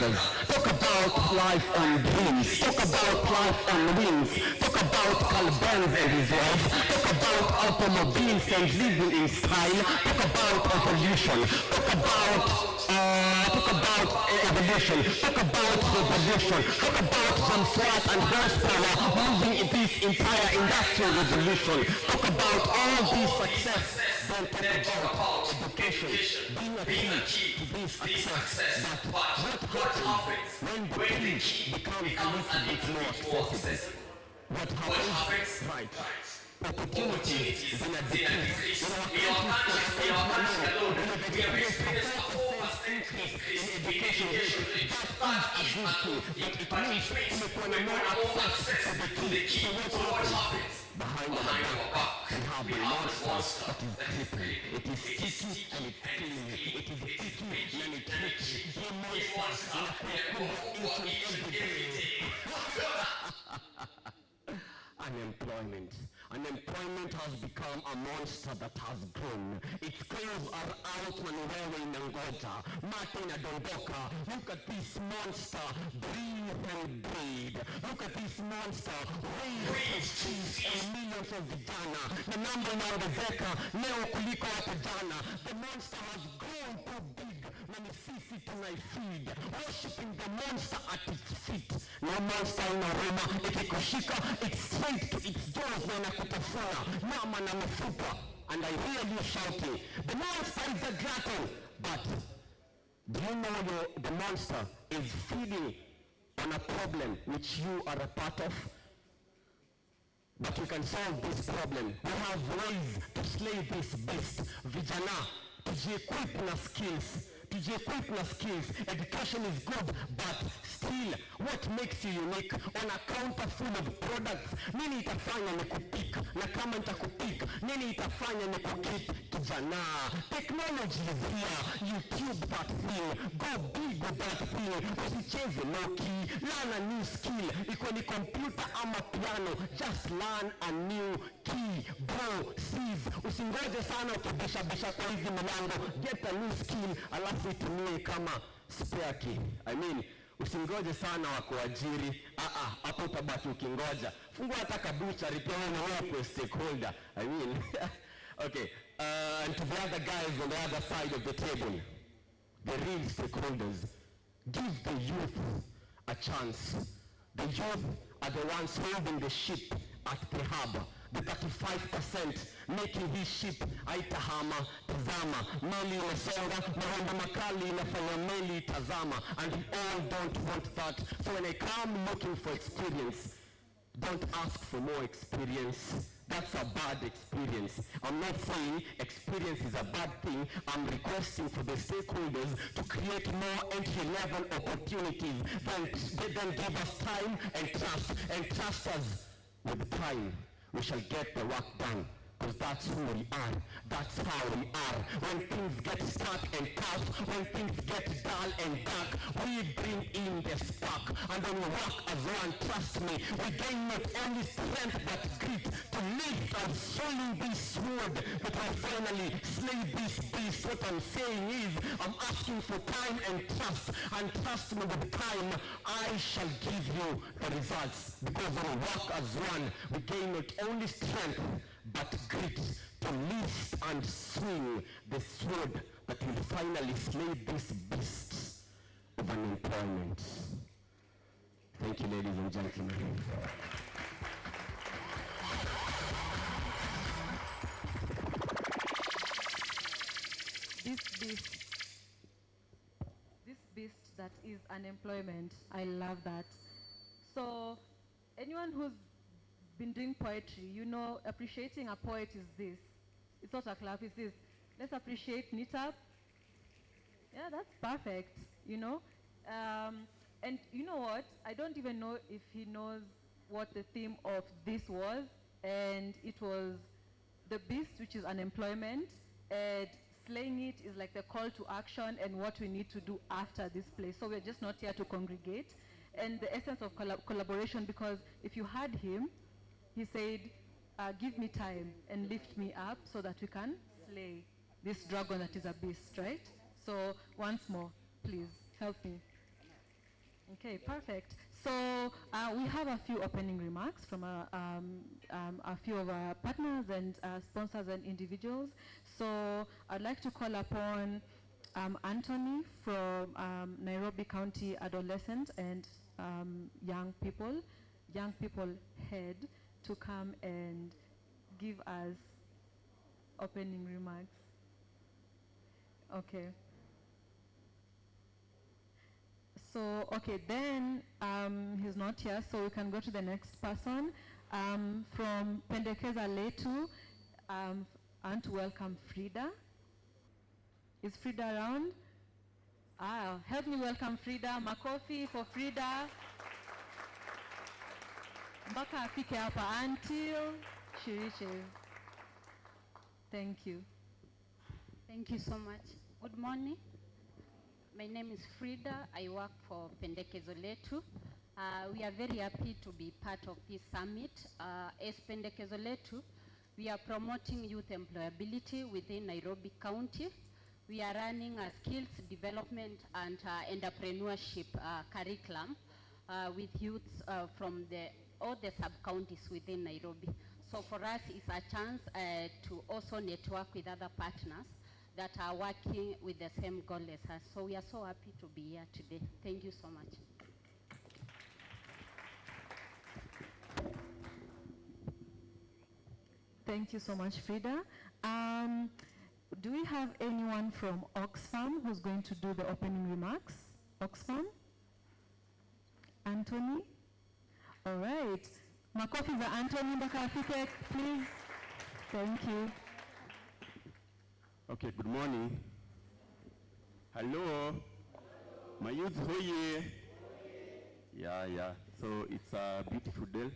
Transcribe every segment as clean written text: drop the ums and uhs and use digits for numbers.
brothers. Talk about life and dreams. Talk about life and wings. Talk about Carl Benz and his wife. Talk about automobiles and living in style. Talk about evolution. Talk about evolution. Talk about revolution. Talk about James Watt and horsepower moving in this entire industrial revolution. Talk about all this success. Don't talk about education being a key to this success. But what happens when the key becomes a little bit more accessible? What happens? Right. Opportunities in a decrease. In our country alone, we have experienced a 4% increase in education rate. That is a good thing, but it means we want more access to the key. So what happens? Behind our back, we have a monster that is crippling. It is sticky and it's killing you. It is sticky and it's tricky. Your monster in a each and every day. Unemployment. Unemployment has become a monster that has grown. Its claws are out when wewe inangoja. Mate inadondoka. Look at this monster. Breathe and breed. Look at this monster. Raise cheese and millions of vijana. Na namba inaongezeka leo kuliko hapo jana. The monster has grown too big. Na ni sisi tunaifeed. Worshipping the monster at its feet. No monster inaruma. Ikikushika, it's straight to its jaws na nakutafuna. Mama na mafupa. And I hear you shouting, the monster is a glutton. But do you know the monster is feeding on a problem which you are a part of? But we can solve this problem. We have ways to slay this beast. Vijana, tujiequip na skills. Education is good, but still, what makes you unique? On a counter full of products, nini itafanya ni kupik? Na kama nitakupik, nini itafanya ni kukip? Kijana, technology is here. YouTube that thing. Go big with that thing. Usicheze low-key. Learn a new skill. Iko ni computer ama piano. Just learn a new key. Bro, seize. Usingoje sana ukibisha kwa hizi milango. Get a new skill. Alafu itumie kama spare key. I mean, usingoje sana wa kuajiri. Hapo utabaki ukingoja. Fungua hata kabucha, pia wewe kwa stakeholder. I mean, okay. And to the other guys on the other side of the table, the real stakeholders, give the youth a chance. The youth are the ones holding the ship at the harbor. The 35% making his ship aitahama, tazama, meli inasonga, mahonda makali inafanya meli tazama, and we all don't want that. So when I come looking for experience, don't ask for more experience. That's a bad experience. I'm not saying experience is a bad thing. I'm requesting for the stakeholders to create more entry-level opportunities. Then give us time and trust us with time. We shall get the work done. Because that's who we are. That's how we are. When things get stuck and tough, when things get dull and dark, we bring in the spark. And when we work as one, trust me, we gain not only strength but grit to lift and swing this sword that will finally slay this beast. What I'm saying is, I'm asking for time and trust me with time, I shall give you the results. Because when we work as one, we gain not only strength but grit to lift and swing the sword that will finally slay this beast of unemployment. Thank you, ladies and gentlemen. This beast that is unemployment, I love that. So anyone who's been doing poetry, you know, appreciating a poet is this. It's not a clap, it's this. Let's appreciate Nita. Yeah, that's perfect, you know. And you know what? I don't even know if he knows what the theme of this was. And it was the beast, which is unemployment. And slaying it is like the call to action and what we need to do after this place. So we're just not here to congregate. And the essence of collaboration, because if you had him, he said, give me time and lift me up so that we can slay this dragon that is a beast, right? So once more, please help me. Okay, perfect. So we have a few opening remarks from a few of our partners and sponsors and individuals. So I'd like to call upon Anthony from Nairobi County Adolescent and Young People Head to come and give us opening remarks. Okay. So, okay, then he's not here, so we can go to the next person. From Pendekeza Letu, I want to welcome Frida. Is Frida around? Help me welcome Frida. Makofi for Frida. Mpaka afike hapa until she reaches. Thank you. Thank you so much. Good morning. My name is Frida. I work for Pendekezo Letu. We are very happy to be part of this summit. As Pendekezo Letu, we are promoting youth employability within Nairobi County. We are running a skills development and entrepreneurship curriculum with youths from all the sub-counties within Nairobi. So for us, it's a chance to also network with other partners that are working with the same goal as us. So we are so happy to be here today. Thank you so much. Thank you so much, Frida. Do we have anyone from Oxfam who's going to do the opening remarks? Oxfam? Anthony? All right. Makofi za Anthony Bakafike, please. Thank you. Okay, good morning. Hello. My youth, hoye. Yeah. So it's a beautiful day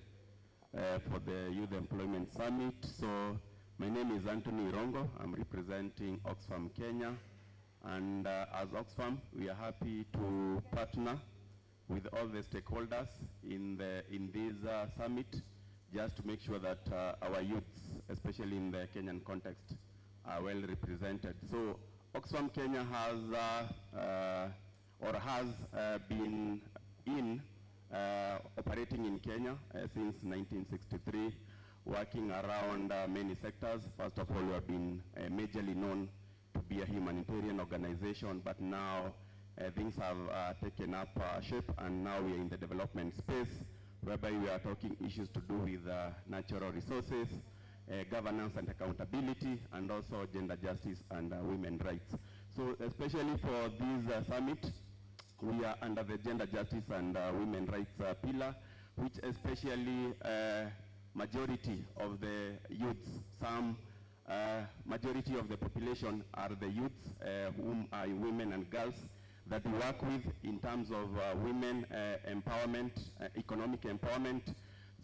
for the Youth Employment Summit. So my name is Anthony Rongo. I'm representing Oxfam Kenya. And as Oxfam, we are happy to partner with all the stakeholders in this summit, just to make sure that our youths, especially in the Kenyan context, are well represented. So Oxfam Kenya has been operating in Kenya since 1963, working around many sectors. First of all, we have been majorly known to be a humanitarian organization, but now things have taken up shape, and now we are in the development space, whereby we are talking issues to do with natural resources, governance and accountability, and also gender justice and women's rights. So especially for this summit, we are under the gender justice and women's rights pillar, which especially majority of the youths, majority of the population are the youths, whom are women and girls, that we work with in terms of women empowerment, economic empowerment.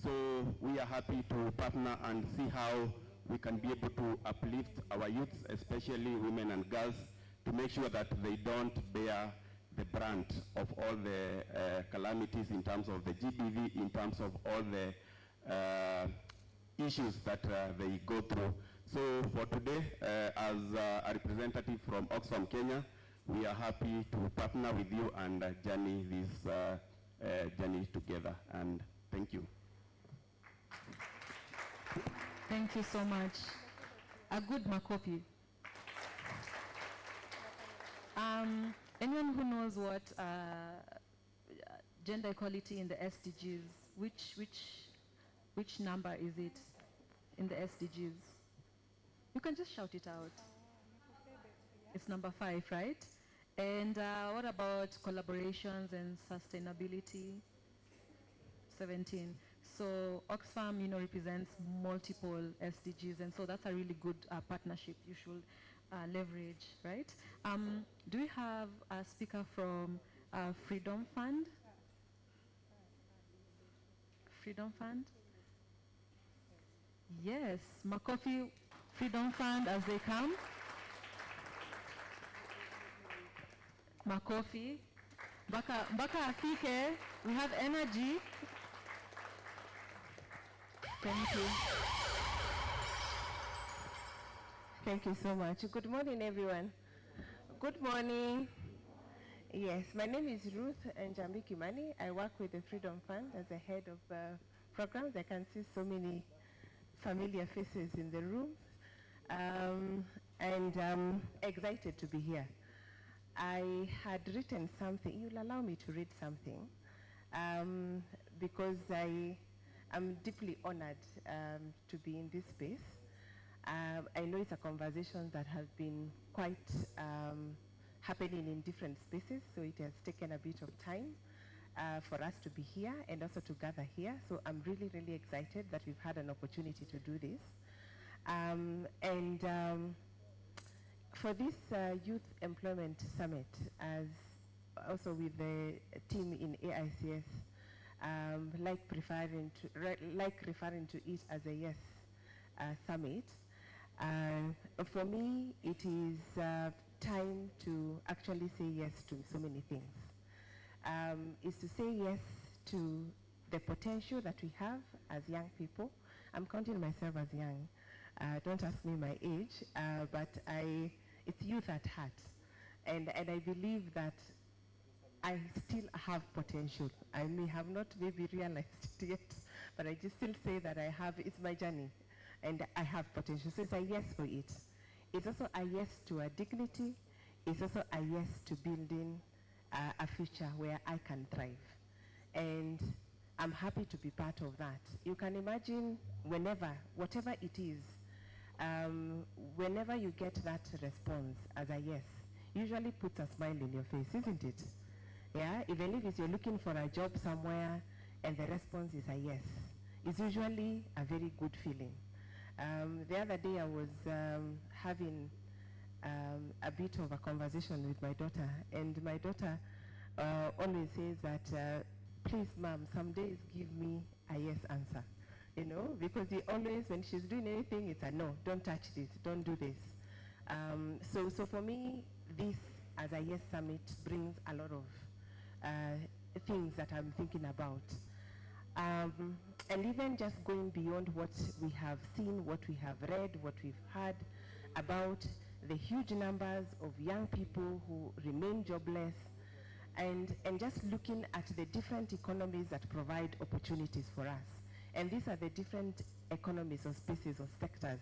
So we are happy to partner and see how we can be able to uplift our youths, especially women and girls, to make sure that they don't bear the brunt of all the calamities in terms of the GBV, in terms of all the issues that they go through. So for today, as a representative from Oxfam Kenya, we are happy to partner with you and journey this journey together. And thank you. Thank you so much. A good Makofi. Anyone who knows what gender equality in the SDGs, which number is it in the SDGs? You can just shout it out. It's number 5, right? And what about collaborations and sustainability? 17. So Oxfam, represents multiple SDGs, and so that's a really good partnership you should leverage, right? Do we have a speaker from Freedom Fund? Freedom Fund? Yes, Makofi, Freedom Fund as they come. Makofi. Baka afike, we have energy. Thank you. Thank you so much. Good morning, everyone. Good morning. Yes, my name is Ruth Njambi Kimani. I work with the Freedom Fund as the head of programs. I can see so many familiar faces in the room, and I'm excited to be here. I had written something. You'll allow me to read something, because I am deeply honored to be in this space. I know it's a conversation that has been quite happening in different spaces, so it has taken a bit of time for us to be here and also to gather here. So I'm really, really excited that we've had an opportunity to do this. For this Youth Employment Summit, as also with the team in AICS, like referring to it as a YES Summit, for me it is time to actually say yes to so many things. Is to say yes to the potential that we have as young people. I'm counting myself as young. Don't ask me my age, but it's youth at heart. And I believe that I still have potential. I may have not maybe realized it yet, but I just still say that it's my journey, and I have potential. So it's a yes for it. It's also a yes to a dignity. It's also a yes to building a future where I can thrive. And I'm happy to be part of that. You can imagine whatever it is, whenever you get that response as a yes, usually puts a smile in your face, isn't it? Yeah, even if you're looking for a job somewhere and the response is a yes, it's usually a very good feeling. The other day I was having a bit of a conversation with my daughter, and my daughter always says that, please mom, some days give me a yes answer, you know, because always when she's doing anything, it's a no, don't touch this, don't do this. So for me, this as a Yes Summit brings a lot of things that I'm thinking about. And even just going beyond what we have seen, what we have read, what we've heard about the huge numbers of young people who remain jobless, and just looking at the different economies that provide opportunities for us. And these are the different economies or spaces or sectors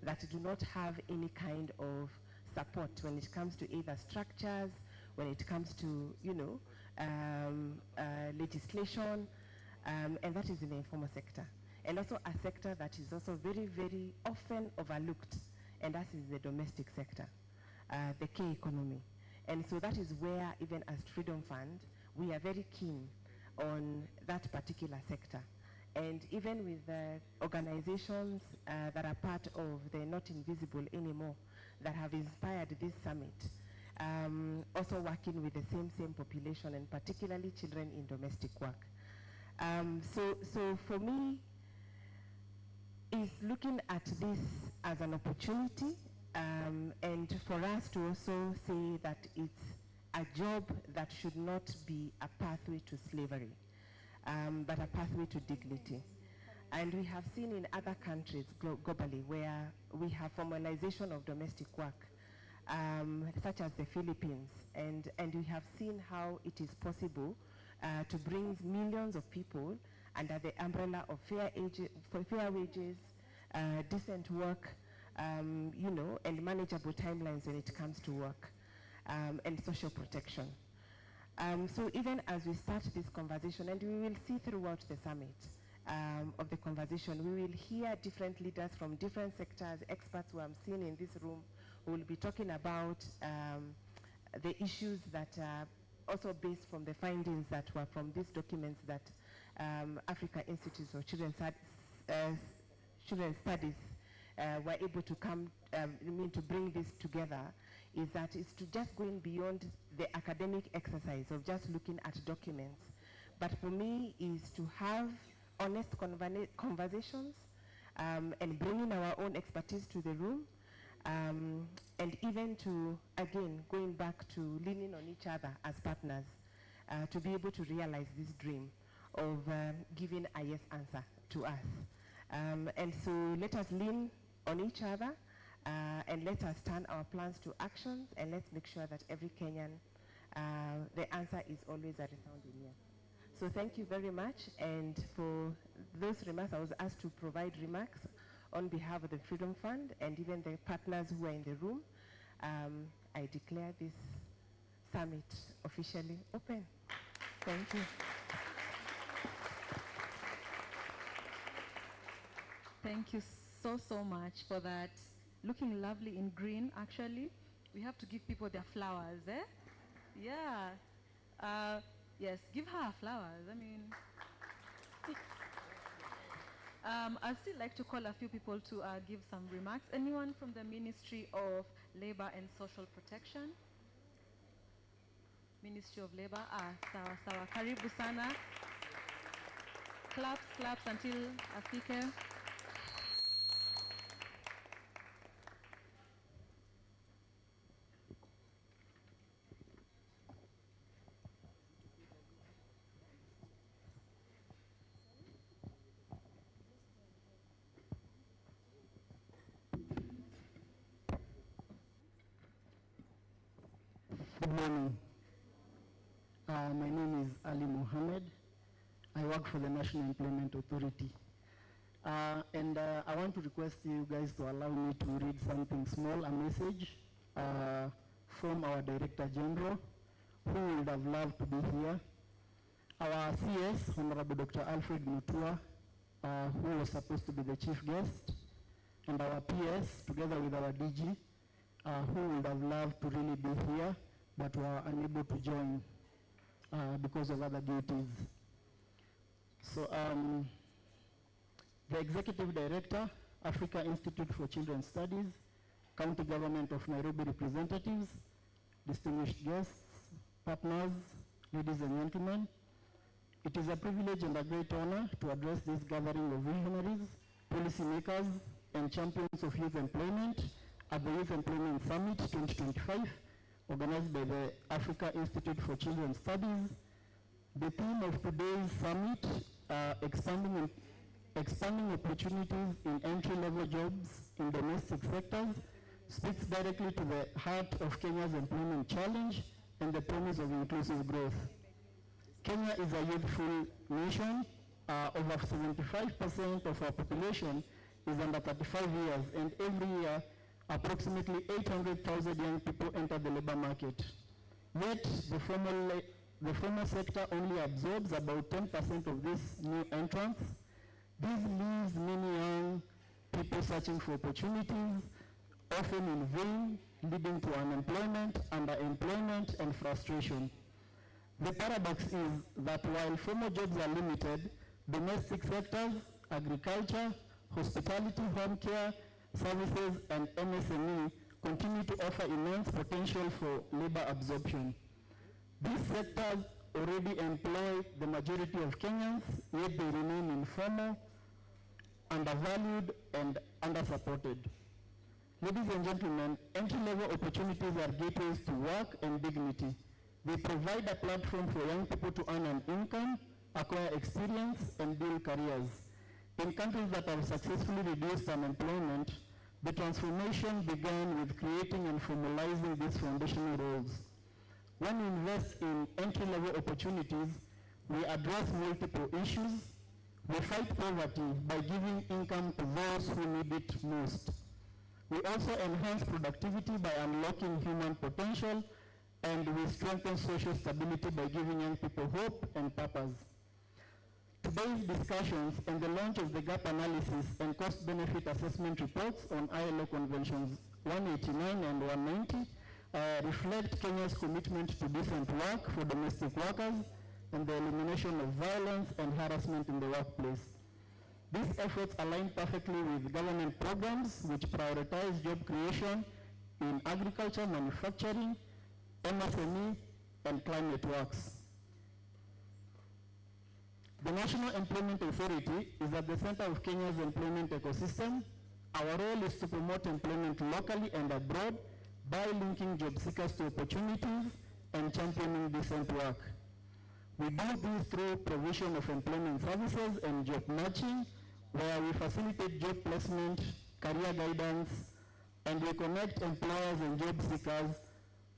that do not have any kind of support when it comes to either structures, when it comes to, you know, legislation, and that is in the informal sector. And also a sector that is also very, very often overlooked, and that is the domestic sector, the K economy. And so that is where, even as Freedom Fund, we are very keen on that particular sector. And even with the organizations that are part of the Not Invisible Anymore that have inspired this summit, also working with the same population, and particularly children in domestic work. So for me, is looking at this as an opportunity, and for us to also say that it's a job that should not be a pathway to slavery, but a pathway to dignity. And we have seen in other countries globally where we have formalization of domestic work, such as the Philippines, and we have seen how it is possible to bring millions of people under the umbrella of fair wages, decent work, you know, and manageable timelines when it comes to work, and social protection. So even as we start this conversation, and we will see throughout the summit of the conversation, we will hear different leaders from different sectors, experts who I'm seeing in this room, who will be talking about the issues that are also based from the findings that were from these documents that Africa Institute of Children's Studies were able to come, to bring this together, is that it's to just going beyond the academic exercise of just looking at documents. But for me is to have honest conversations, and bringing our own expertise to the room, and even to, again, going back to leaning on each other as partners, to be able to realize this dream of giving a yes answer to us. And so let us lean on each other, and let us turn our plans to actions, and let's make sure that every Kenyan The answer is always a resounding yes. So thank you very much. And for those remarks, I was asked to provide remarks on behalf of the Freedom Fund and even the partners who are in the room. I declare this summit officially open. Thank you. Thank you so much for that. Looking lovely in green, actually. We have to give people their flowers, eh? Yeah. Yes, give her flowers. I mean, I'd still like to call a few people to give some remarks. Anyone from the Ministry of Labor and Social Protection? Ministry of Labor. Sawa sawa. Karibu sana. Claps until afike. Good morning. My name is Ali Mohammed. I work for the National Employment Authority. And I want to request you guys to allow me to read something small, a message from our Director General, who would have loved to be here. Our CS, Honorable Dr. Alfred Mutua, who was supposed to be the chief guest, and our PS, together with our DG, who would have loved to really be here, but were unable to join because of other duties. So the Executive Director, Africa Institute for Children's Studies, County Government of Nairobi representatives, distinguished guests, partners, ladies and gentlemen, it is a privilege and a great honor to address this gathering of visionaries, policymakers, and champions of youth employment at the Youth Employment Summit 2025, organized by the Africa Institute for Children's Studies. The theme of today's summit, expanding opportunities in entry-level jobs in domestic sectors, speaks directly to the heart of Kenya's employment challenge and the promise of inclusive growth. Kenya is a youthful nation. Over 75% of our population is under 35 years, and every year, approximately 800,000 young people enter the labor market. Yet, the formal sector only absorbs about 10% of these new entrants. This leaves many young people searching for opportunities, often in vain, leading to unemployment, underemployment, and frustration. The paradox is that while formal jobs are limited, domestic sectors, agriculture, hospitality, home care, services, and MSME continue to offer immense potential for labor absorption. These sectors already employ the majority of Kenyans, yet they remain informal, undervalued, and undersupported. Ladies and gentlemen, entry-level opportunities are gateways to work and dignity. They provide a platform for young people to earn an income, acquire experience, and build careers. In countries that have successfully reduced unemployment, the transformation began with creating and formalizing these foundational roles. When we invest in entry-level opportunities, we address multiple issues. We fight poverty by giving income to those who need it most. We also enhance productivity by unlocking human potential, and we strengthen social stability by giving young people hope and purpose. Today's discussions and the launch of the gap analysis and cost-benefit assessment reports on ILO Conventions 189 and 190 reflect Kenya's commitment to decent work for domestic workers and the elimination of violence and harassment in the workplace. These efforts align perfectly with government programs which prioritize job creation in agriculture, manufacturing, MSME, and climate works. The National Employment Authority is at the center of Kenya's employment ecosystem. Our role is to promote employment locally and abroad by linking job seekers to opportunities and championing decent work. We do this through provision of employment services and job matching, where we facilitate job placement, career guidance, and we connect employers and job seekers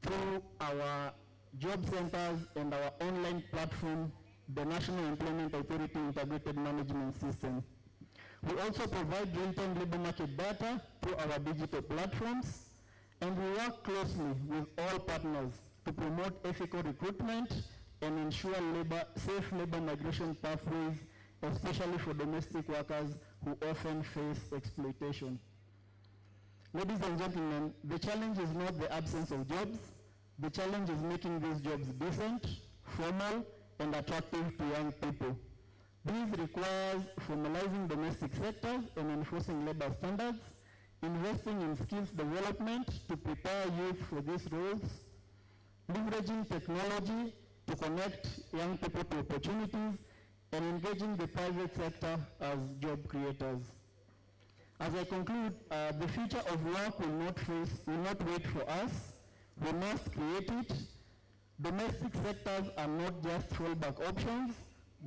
through our job centers, and our online platform, the National Employment Authority Integrated Management System. We also provide real-time labor market data through our digital platforms, and we work closely with all partners to promote ethical recruitment and ensure safe labor migration pathways, especially for domestic workers who often face exploitation. Ladies and gentlemen, the challenge is not the absence of jobs. The challenge is making these jobs decent, formal, and attractive to young people. This requires formalizing domestic sectors and enforcing labor standards, investing in skills development to prepare youth for these roles, leveraging technology to connect young people to opportunities, and engaging the private sector as job creators. As I conclude, the future of work will not wait for us. We must create it. Domestic sectors are not just fallback options.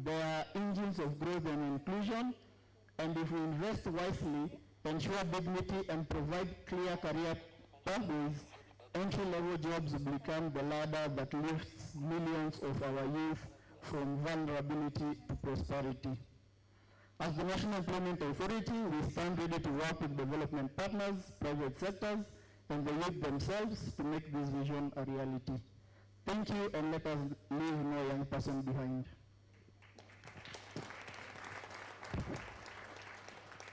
They are engines of growth and inclusion. And if we invest wisely, ensure dignity, and provide clear career pathways, entry-level jobs will become the ladder that lifts millions of our youth from vulnerability to prosperity. As the National Employment Authority, we stand ready to work with development partners, private sectors, and the youth themselves to make this vision a reality. Thank you, and let us leave no young person behind.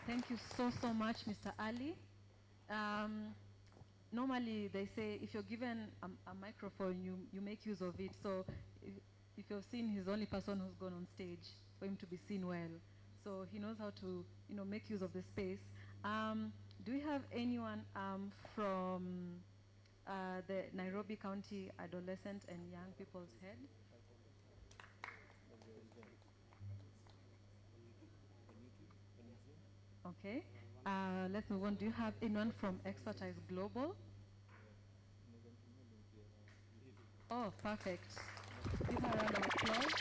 Thank you so much, Mr. Ali. Normally, they say if you're given a microphone, you make use of it. So if you've seen, he's the only person who's gone on stage for him to be seen well. So he knows how to, make use of the space. Do we have anyone from the Nairobi County Adolescent and Young People's Head? Okay. Let's move on. Do you have anyone from Expertise Global? Oh, perfect. Give her a round of applause.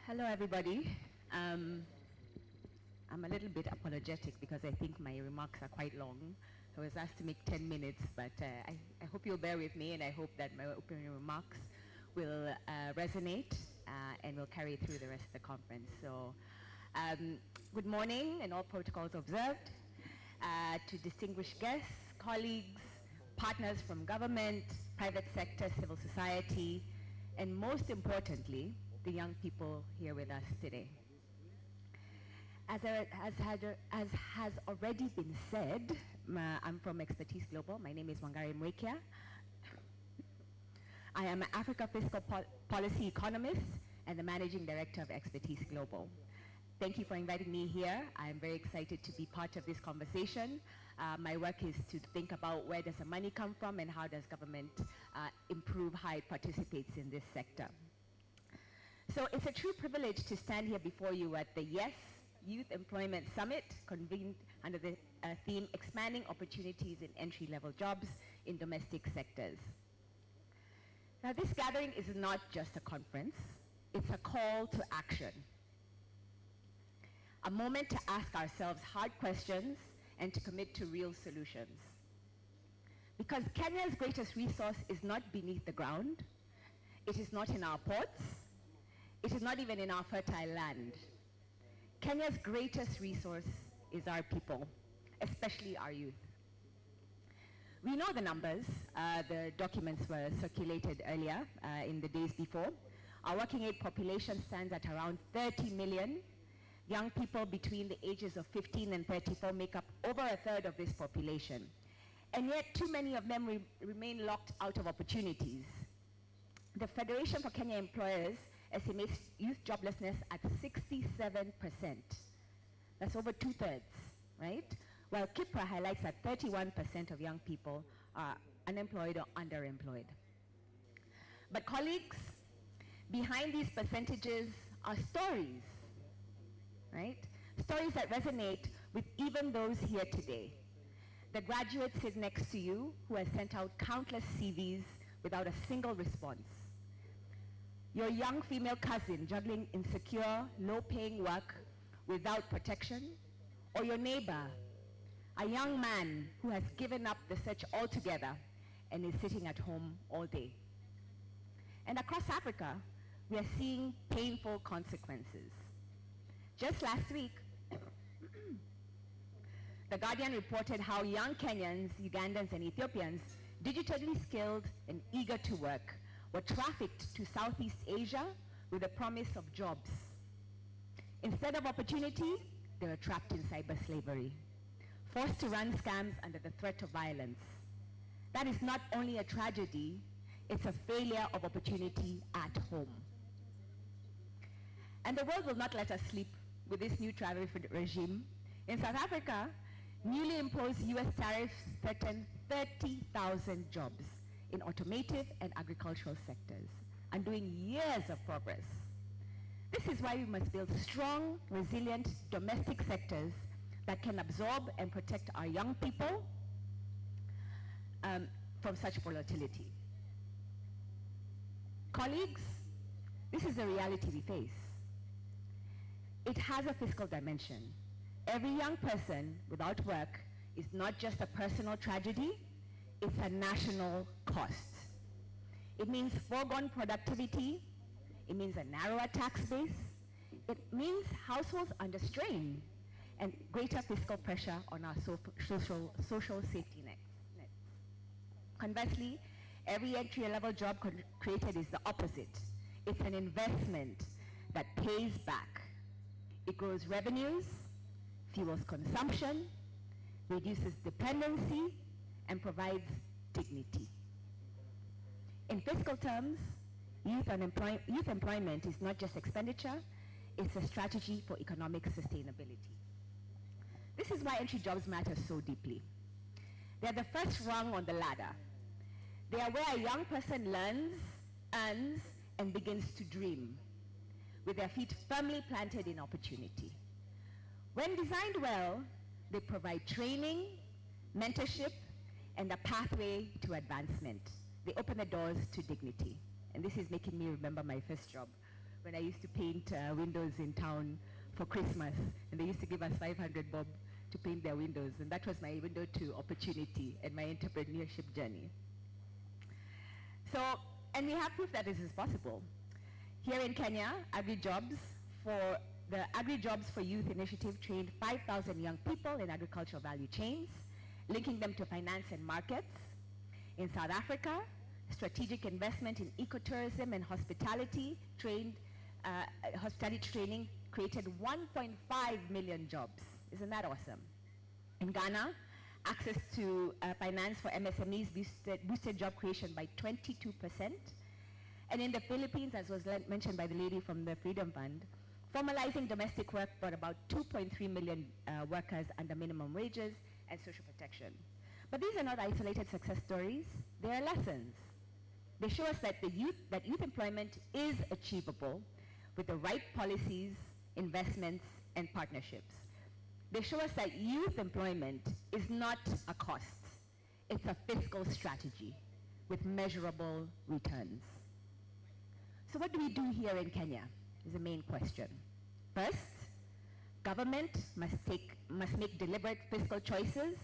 Hello, everybody. I'm a little bit apologetic because I think my remarks are quite long. I was asked to make 10 minutes, but I hope you'll bear with me, and I hope that my opening remarks will resonate and will carry through the rest of the conference. So, good morning, and all protocols observed. To distinguished guests, colleagues, partners from government, private sector, civil society, and most importantly, the young people here with us today. As has already been said, I'm from Expertise Global. My name is Wangari Mwekia. I am an Africa Fiscal Policy Economist and the Managing Director of Expertise Global. Thank you for inviting me here. I'm very excited to be part of this conversation. My work is to think about where does the money come from and how does government improve how it participates in this sector. So it's a true privilege to stand here before you at the YES Youth Employment Summit, convened under the theme Expanding Opportunities in Entry-Level Jobs in Domestic Sectors. Now, this gathering is not just a conference, it's a call to action. A moment to ask ourselves hard questions and to commit to real solutions. Because Kenya's greatest resource is not beneath the ground, it is not in our ports, it is not even in our fertile land. Kenya's greatest resource is our people, especially our youth. We know the numbers. The documents were circulated earlier in the days before. Our working age population stands at around 30 million. Young people between the ages of 15 and 34 make up over a third of this population. And yet, too many of them remain locked out of opportunities. The Federation for Kenya Employers estimates youth joblessness at 67%. That's over 2/3, right? While KIPRA highlights that 31% of young people are unemployed or underemployed. But colleagues, behind these percentages are stories, right? Stories that resonate with even those here today. The graduates sit next to you who have sent out countless CVs without a single response. Your young female cousin juggling insecure, low-paying work without protection, or your neighbor, a young man who has given up the search altogether and is sitting at home all day. And across Africa, we are seeing painful consequences. Just last week, The Guardian reported how young Kenyans, Ugandans, and Ethiopians, digitally skilled and eager to work, were trafficked to Southeast Asia with the promise of jobs. Instead of opportunity, they were trapped in cyber slavery, forced to run scams under the threat of violence. That is not only a tragedy, it's a failure of opportunity at home. And the world will not let us sleep with this new travel regime. In South Africa, newly imposed US tariffs threaten 30,000 jobs in automotive and agricultural sectors, undoing years of progress. This is why we must build strong, resilient domestic sectors that can absorb and protect our young people from such volatility. Colleagues, this is the reality we face. It has a fiscal dimension. Every young person without work is not just a personal tragedy, it's a national cost. It means foregone productivity, it means a narrower tax base, it means households under strain and greater fiscal pressure on our social safety nets. Conversely, every entry-level job created is the opposite. It's an investment that pays back. It grows revenues, fuels consumption, reduces dependency, and provides dignity. In fiscal terms, youth employment is not just expenditure, it's a strategy for economic sustainability. This is why entry jobs matter so deeply. They are the first rung on the ladder. They are where a young person learns, earns, and begins to dream, with their feet firmly planted in opportunity. When designed well, they provide training, mentorship, and a pathway to advancement. They open the doors to dignity. And this is making me remember my first job, when I used to paint windows in town for Christmas, and they used to give us 500 bob to paint their windows, and that was my window to opportunity and my entrepreneurship journey. So, and we have proof that this is possible. Here in Kenya, the Agri-Jobs for Youth initiative trained 5,000 young people in agricultural value chains, linking them to finance and markets. In South Africa, strategic investment in ecotourism and hospitality training created 1.5 million jobs. Isn't that awesome? In Ghana, access to finance for MSMEs boosted job creation by 22%. And in the Philippines, as was mentioned by the lady from the Freedom Fund, formalizing domestic work brought about 2.3 million workers under minimum wages and social protection. But these are not isolated success stories, they are lessons. They show us that youth employment is achievable with the right policies, investments, and partnerships. They show us that youth employment is not a cost, it's a fiscal strategy with measurable returns. So what do we do here in Kenya is the main question. First, government must make deliberate fiscal choices.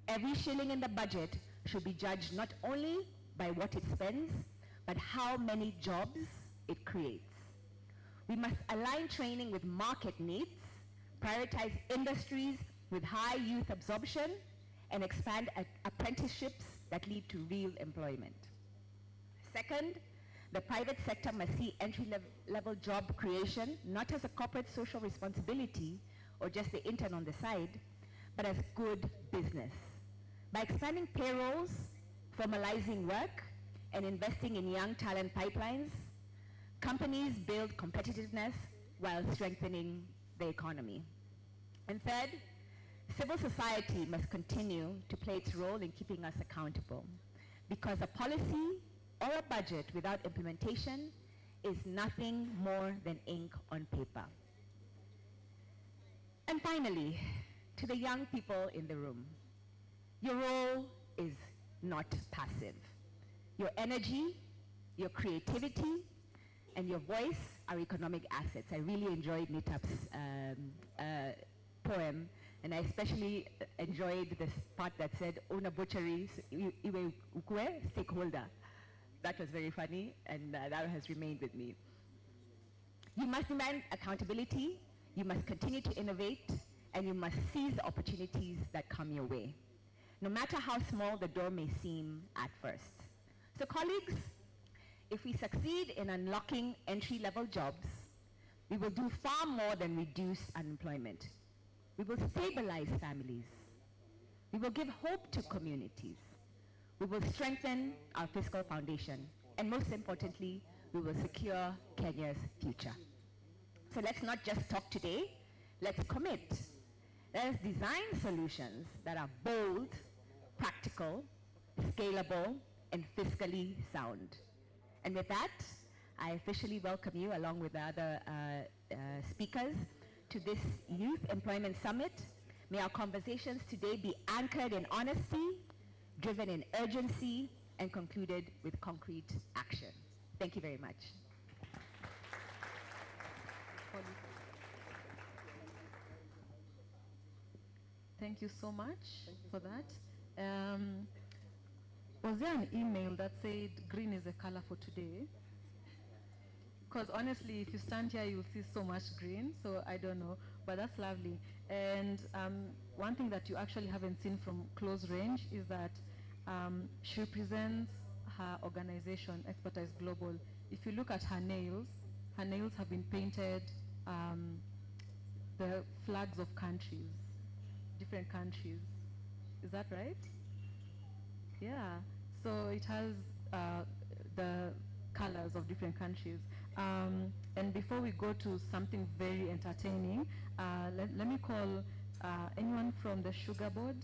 Every shilling in the budget should be judged not only by what it spends, but how many jobs it creates. We must align training with market needs, prioritize industries with high youth absorption, and expand apprenticeships that lead to real employment. Second, the private sector must see entry-level job creation not as a corporate social responsibility or just the intern on the side, but as good business. By expanding payrolls, formalizing work, and investing in young talent pipelines, companies build competitiveness while strengthening the economy. And third, civil society must continue to play its role in keeping us accountable, because a policy or a budget without implementation is nothing more than ink on paper. And finally, to the young people in the room, your role is not passive. Your energy, your creativity, and your voice our economic assets. I really enjoyed Nitap's poem, and I especially enjoyed this part that said, "Own a butchery, iwe ukwe, stakeholder." That was very funny, and that has remained with me. You must demand accountability, you must continue to innovate, and you must seize the opportunities that come your way, no matter how small the door may seem at first. So colleagues, if we succeed in unlocking entry-level jobs, we will do far more than reduce unemployment. We will stabilize families. We will give hope to communities. We will strengthen our fiscal foundation. And most importantly, we will secure Kenya's future. So let's not just talk today, let's commit. Let us design solutions that are bold, practical, scalable, and fiscally sound. And with that, I officially welcome you, along with the other speakers, to this Youth Employment Summit. May our conversations today be anchored in honesty, driven in urgency, and concluded with concrete action. Thank you very much. Thank you so much for that. Was there an email that said green is the color for today? Because honestly, if you stand here, you'll see so much green, so I don't know, but that's lovely. And one thing that you actually haven't seen from close range is that she represents her organization, Expertise Global. If you look at her nails have been painted the flags of countries, different countries. Is that right? Yeah. So it has the colors of different countries. And before we go to something very entertaining, let me call anyone from the Sugar Board.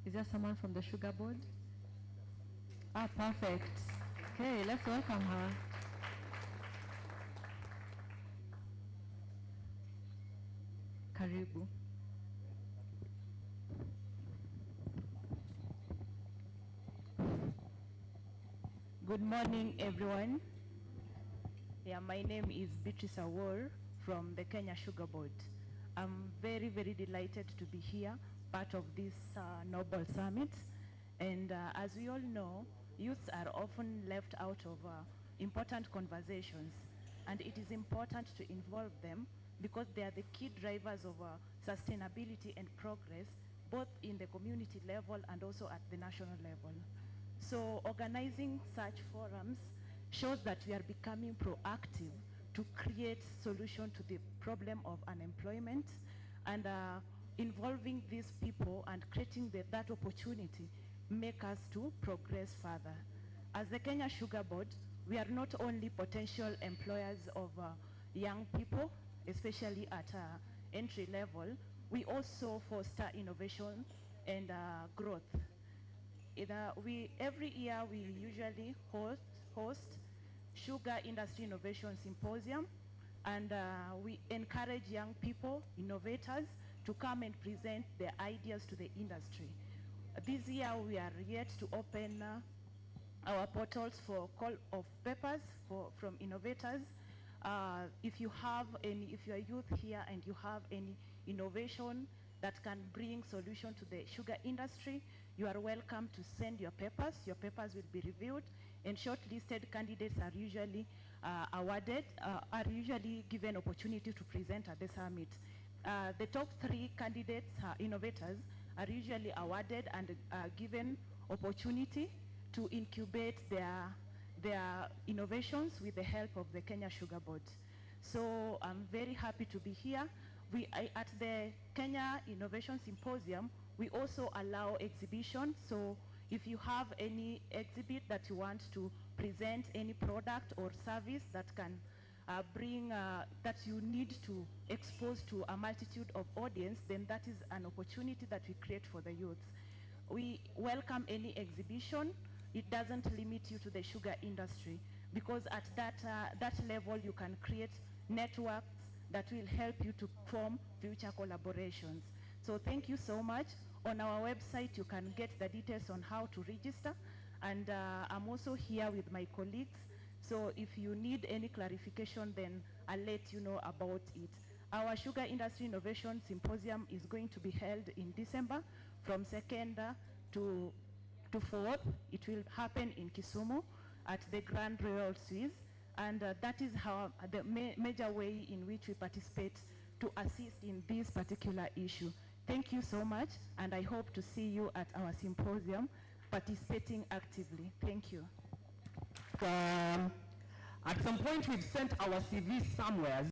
Is there someone from the Sugar Board? Ah, perfect. Okay, let's welcome her. Karibu. Good morning, everyone. Yeah, my name is Beatrice Awor from the Kenya Sugar Board. I'm very, very delighted to be here, part of this Noble Summit. And as we all know, youths are often left out of important conversations, and it is important to involve them because they are the key drivers of sustainability and progress, both in the community level and also at the national level. So organizing such forums shows that we are becoming proactive to create solution to the problem of unemployment, and involving these people and creating that opportunity make us to progress further. As the Kenya Sugar Board, we are not only potential employers of young people, especially at entry level, we also foster innovation and growth. Every year we usually host Sugar Industry Innovation Symposium, and we encourage young people, innovators, to come and present their ideas to the industry. This year we are yet to open our portals for call of papers from innovators. If you are youth here and you have any innovation that can bring solution to the sugar industry, you are welcome to send your papers. Your papers will be reviewed, and shortlisted candidates are usually given opportunity to present at the summit. The top 3 candidates, innovators, are usually awarded and given opportunity to incubate their innovations with the help of the Kenya Sugar Board. So I'm very happy to be here. At the Kenya Innovation Symposium, we also allow exhibition. So if you have any exhibit that you want to present, any product or service that can that you need to expose to a multitude of audience, then that is an opportunity that we create for the youth. We welcome any exhibition. It doesn't limit you to the sugar industry, because at that level you can create networks that will help you to form future collaborations. So thank you so much. On our website you can get the details on how to register, and I'm also here with my colleagues. So if you need any clarification, then I'll let you know about it. Our Sugar Industry Innovation Symposium is going to be held in December from 2nd to 4th. It will happen in Kisumu at the Grand Royal Suisse, and that is how the major way in which we participate to assist in this particular issue. Thank you so much, and I hope to see you at our symposium participating actively. Thank you. At some point we've sent our CV somewhere.